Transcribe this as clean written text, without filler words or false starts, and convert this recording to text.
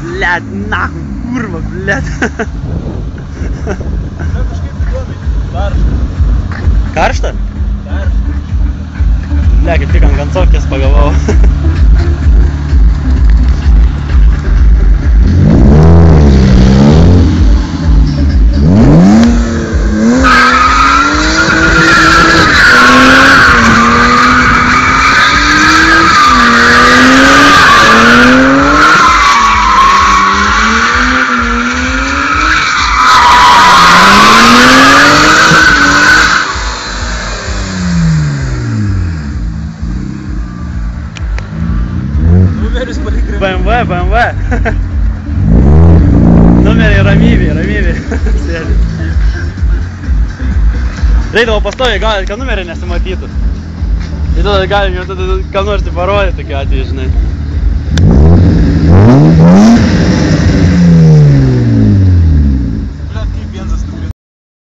Blet, nahum, kurva, blet. Kažkaip įdomiai. Karšta. Karšta? Karšta. Ble, kaip tik ant gancovkės pagavau. BMW. Numeriai ramybė. Sėdi. Reidavo pastoviai, kad numeriai nesimatytų. Tai tada galim jau ką nors parodyti tokiu atveju, žinai.